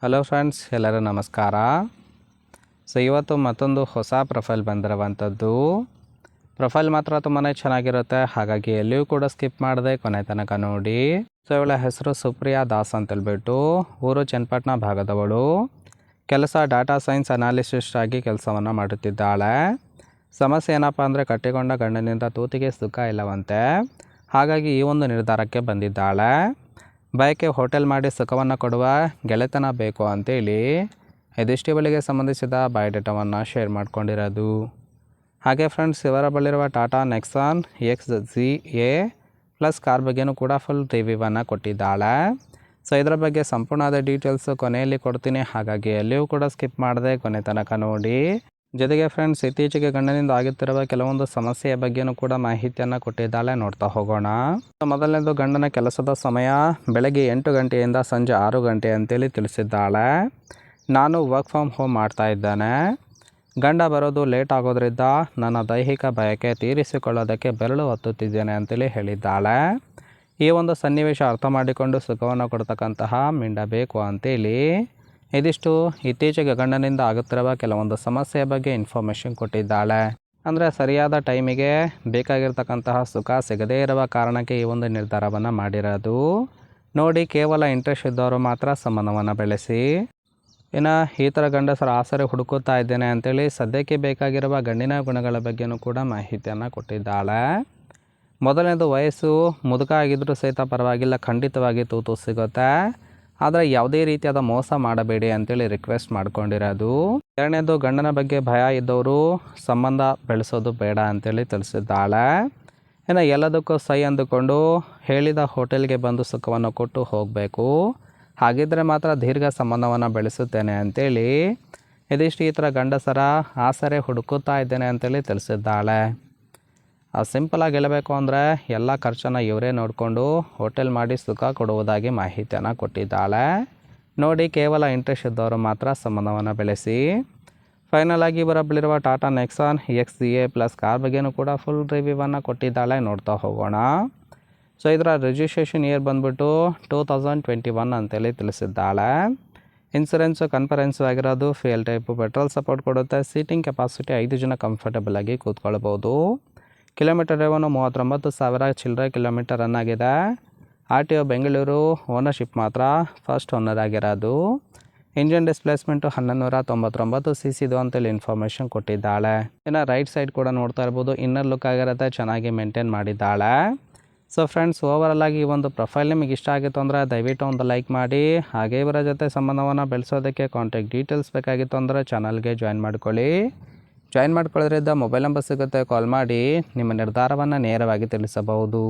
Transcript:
Hello friends, ಎಲ್ಲರೂ ನಮಸ್ಕಾರ. ಇವತ್ತು ಮತ್ತೊಂದು ಹೊಸ ಪ್ರೊಫೈಲ್ ಬಂದಿರುವಂಥದ್ದು. ಪ್ರೊಫೈಲ್ ಮಾತ್ರ ತುಂಬಾ ಚೆನ್ನಾಗಿರುತ್ತೆ, ಹಾಗಾಗಿ ಎಲ್ಲಿಯೂ ಕೂಡ ಸ್ಕಿಪ್ ಮಾಡದೆ ಕೊನೆ ತನಕ ನೋಡಿ. ಇವಳ ಹೆಸರು ಸುಪ್ರಿಯಾ ದಾಸ್ ಅಂತೇಳ್ಬಿಟ್ಟು, ಊರು ಚನ್ನಪಟ್ಟಣ ಭಾಗದವಳು. ಕೆಲಸ ಡಾಟಾ ಸೈನ್ಸ್ ಅನಾಲಿಸಿಸ್ಟ್ ಆಗಿ ಕೆಲಸವನ್ನು ಮಾಡುತ್ತಿದ್ದಾಳೆ. ಸಮಸ್ಯೆ ಏನಪ್ಪ ಅಂದರೆ, ಕಟ್ಟಿಕೊಂಡ ಗಂಡನಿಂದ ತೂತಿಗೆ ಸುಖ ಇಲ್ಲವಂತೆ, ಹಾಗಾಗಿ ಈ ಒಂದು ನಿರ್ಧಾರಕ್ಕೆ ಬಂದಿದ್ದಾಳೆ. ಬಯಕೆ ಹೋಟೆಲ್ ಮಾಡಿ ಸುಖವನ್ನು ಕೊಡುವ ಗೆಳೆತನ ಬೇಕು ಅಂತೇಳಿ ಇದಿಷ್ಟು ಬಳಿಗೆ ಸಂಬಂಧಿಸಿದ ಬಯೋಡೇಟಾವನ್ನು ಶೇರ್ ಮಾಡ್ಕೊಂಡಿರೋದು. ಹಾಗೆ ಫ್ರೆಂಡ್ಸ್, ಇವರ ಬಳಿರುವ Tata Nexon XZA plus car ಬಗ್ಗೆನೂ ಕೂಡ ಫುಲ್ ರಿವ್ಯೂವನ್ನು ಕೊಟ್ಟಿದ್ದಾಳೆ. ಇದರ ಬಗ್ಗೆ ಸಂಪೂರ್ಣವಾದ ಡೀಟೇಲ್ಸು ಕೊನೆಯಲ್ಲಿ ಕೊಡ್ತೀನಿ, ಹಾಗಾಗಿ ಎಲ್ಲಿಯೂ ಕೂಡ ಸ್ಕಿಪ್ ಮಾಡದೆ ಕೊನೆ ತನಕ ನೋಡಿ. ಜೊತೆಗೆ ಫ್ರೆಂಡ್ಸ್, ಇತ್ತೀಚೆಗೆ ಗಂಡನಿಂದ ಆಗುತ್ತಿರುವ ಕೆಲವೊಂದು ಸಮಸ್ಯೆಯ ಬಗ್ಗೆನೂ ಕೂಡ ಮಾಹಿತಿಯನ್ನು ಕೊಟ್ಟಿದ್ದಾಳೆ, ನೋಡ್ತಾ ಹೋಗೋಣ. ಮೊದಲನೇದು, ಗಂಡನ ಕೆಲಸದ ಸಮಯ ಬೆಳಗ್ಗೆ 8 ಗಂಟೆಯಿಂದ ಸಂಜೆ 6 ಗಂಟೆ ಅಂತೇಳಿ ತಿಳಿಸಿದ್ದಾಳೆ. ನಾನು ವರ್ಕ್ ಫ್ರಮ್ ಹೋಮ್ ಮಾಡ್ತಾ ಇದ್ದೇನೆ. ಗಂಡ ಬರೋದು ಲೇಟ್ ಆಗೋದ್ರಿಂದ ನನ್ನ ದೈಹಿಕ ಬಯಕೆ ತೀರಿಸಿಕೊಳ್ಳೋದಕ್ಕೆ ಬೆರಳು ಒತ್ತುತ್ತಿದ್ದೇನೆ ಅಂತೇಳಿ ಹೇಳಿದ್ದಾಳೆ. ಈ ಒಂದು ಸನ್ನಿವೇಶ ಅರ್ಥ ಮಾಡಿಕೊಂಡು ಸುಖವನ್ನು ಕೊಡ್ತಕ್ಕಂತಹ ಮಿಂಡ ಬೇಕು ಅಂತೇಳಿ ಇದಿಷ್ಟು ಇತ್ತೀಚೆಗೆ ಗಂಡನಿಂದ ಆಗುತ್ತಿರುವ ಕೆಲವೊಂದು ಸಮಸ್ಯೆಯ ಬಗ್ಗೆ ಇನ್ಫಾರ್ಮೇಷನ್ ಕೊಟ್ಟಿದ್ದಾಳೆ. ಅಂದರೆ ಸರಿಯಾದ ಟೈಮಿಗೆ ಬೇಕಾಗಿರ್ತಕ್ಕಂತಹ ಸುಖ ಸಿಗದೇ ಇರುವ ಕಾರಣಕ್ಕೆ ಈ ಒಂದು ನಿರ್ಧಾರವನ್ನು ಮಾಡಿರೋದು. ನೋಡಿ, ಕೇವಲ ಇಂಟ್ರೆಸ್ಟ್ ಇದ್ದವರು ಮಾತ್ರ ಸಂಬಂಧವನ್ನು ಬೆಳೆಸಿ. ಇನ್ನು ಈ ಥರ ಗಂಡಸರ ಆಸರೆ ಹುಡುಕುತ್ತಾ ಇದ್ದೇನೆ ಅಂತೇಳಿ ಸದ್ಯಕ್ಕೆ ಬೇಕಾಗಿರುವ ಗಂಡಿನ ಗುಣಗಳ ಬಗ್ಗೆನೂ ಕೂಡ ಮಾಹಿತಿಯನ್ನು ಕೊಟ್ಟಿದ್ದಾಳೆ. ಮೊದಲನೇದು, ವಯಸ್ಸು ಮುದುಕ ಆಗಿದ್ದರೂ ಸಹಿತ ಪರವಾಗಿಲ್ಲ, ಖಂಡಿತವಾಗಿ ತೂತು ಸಿಗುತ್ತೆ, ಆದರೆ ಯಾವುದೇ ರೀತಿಯಾದ ಮೋಸ ಮಾಡಬೇಡಿ ಅಂತೇಳಿ ರಿಕ್ವೆಸ್ಟ್ ಮಾಡ್ಕೊಂಡಿರೋದು. ಎರಡನೇದು, ಗಂಡನ ಬಗ್ಗೆ ಭಯ ಇದ್ದವರು ಸಂಬಂಧ ಬೆಳೆಸೋದು ಬೇಡ ಅಂತೇಳಿ ತಿಳಿಸಿದ್ದಾಳೆ. ಇನ್ನು ಎಲ್ಲದಕ್ಕೂ ಸೈ ಅಂದುಕೊಂಡು ಹೇಳಿದ ಹೋಟೆಲ್ಗೆ ಬಂದು ಸುಖವನ್ನು ಕೊಟ್ಟು ಹೋಗಬೇಕು, ಹಾಗಿದ್ದರೆ ಮಾತ್ರ ದೀರ್ಘ ಸಂಬಂಧವನ್ನು ಬೆಳೆಸುತ್ತೇನೆ ಅಂತೇಳಿ ಇದಿಷ್ಟು ಈ ಥರ ಗಂಡಸರ ಆಸರೆ ಹುಡುಕುತ್ತಾ ಇದ್ದೇನೆ ಅಂತೇಳಿ ತಿಳಿಸಿದ್ದಾಳೆ. ಸಿಂಪಲಾಗಿ ಹೇಳಬೇಕು ಅಂದರೆ ಎಲ್ಲ ಖರ್ಚನ್ನು ಇವರೇ ನೋಡಿಕೊಂಡು ಹೋಟೆಲ್ ಮಾಡಿ ಸುಖ ಕೊಡುವುದಾಗಿ ಮಾಹಿತಿಯನ್ನು ಕೊಟ್ಟಿದ್ದಾಳೆ. ನೋಡಿ, ಕೇವಲ ಇಂಟ್ರೆಸ್ಟ್ ಇದ್ದವರು ಮಾತ್ರ ಸಂಬಂಧವನ್ನು ಬೆಳೆಸಿ. ಫೈನಲ್ ಆಗಿ ಇವರ ಬಳಿರುವ Tata Nexon XZA plus car ಬಗ್ಗೆನೂ ಕೂಡ ಫುಲ್ ರಿವ್ಯೂವನ್ನು ಕೊಟ್ಟಿದ್ದಾಳೆ, ನೋಡ್ತಾ ಹೋಗೋಣ. ಇದರ ರಿಜಿಸ್ಟ್ರೇಷನ್ ಇಯರ್ ಬಂದ್ಬಿಟ್ಟು 2021 ಅಂತೇಳಿ ತಿಳಿಸಿದ್ದಾಳೆ. ಇನ್ಸೂರೆನ್ಸು ಕನ್ಫರೆನ್ಸು ಆಗಿರೋದು, ಫ್ಯೂಯಲ್ ಟೈಪು ಪೆಟ್ರೋಲ್ ಸಪೋರ್ಟ್ ಕೊಡುತ್ತೆ, ಸೀಟಿಂಗ್ ಕೆಪಾಸಿಟಿ 5 ಜನ ಕಂಫರ್ಟಬಲ್ ಆಗಿ ಕೂತ್ಕೊಳ್ಬೋದು. ಕಿಲೋಮೀಟರ್ ರೇವನು 39,000 ಚಿಲ್ಲರೆ ಕಿಲೋಮೀಟರ್ ರನ್ ಆಗಿದೆ. RTO ಬೆಂಗಳೂರು, ಓನರ್ಶಿಪ್ ಮಾತ್ರ ಫಸ್ಟ್ ಓನರ್ ಆಗಿರೋದು. ಇಂಜಿನ್ ಡಿಸ್ಪ್ಲೇಸ್ಮೆಂಟು 1199 cc ಅಂತೇಳಿ ಇನ್ಫಾರ್ಮೇಷನ್ ಕೊಟ್ಟಿದ್ದಾಳೆ. ಇನ್ನು ರೈಟ್ ಸೈಡ್ ಕೂಡ ನೋಡ್ತಾ ಇರ್ಬೋದು, ಇನ್ನರ್ ಲುಕ್ ಆಗಿರುತ್ತೆ, ಚೆನ್ನಾಗಿ ಮೇಂಟೈನ್ ಮಾಡಿದ್ದಾಳೆ. ಫ್ರೆಂಡ್ಸ್, ಓವರಾಲ್ ಆಗಿ ಈ ಒಂದು ಪ್ರೊಫೈಲ್ ನಿಮಗೆ ಇಷ್ಟ ಆಗಿತ್ತು ಅಂದರೆ ದಯವಿಟ್ಟು ಒಂದು ಲೈಕ್ ಮಾಡಿ. ಹಾಗೆ ಇವರ ಜೊತೆ ಸಂಬಂಧವನ್ನು ಬೆಳೆಸೋದಕ್ಕೆ ಕಾಂಟ್ಯಾಕ್ಟ್ ಡೀಟೇಲ್ಸ್ ಬೇಕಾಗಿತ್ತು ಅಂದರೆ ಚಾನಲ್ಗೆ ಜಾಯಿನ್ ಮಾಡ್ಕೊಳ್ಳಿ. ಜಾಯಿನ್ ಮಾಡ್ಕೊಳ್ಳೋದ್ರಿಂದ ಮೊಬೈಲ್ ನಂಬರ್ ಸಿಗುತ್ತೆ, ಕಾಲ್ ಮಾಡಿ ನಿಮ್ಮ ನಿರ್ಧಾರವನ್ನು ನೇರವಾಗಿ ತಿಳಿಸಬಹುದು.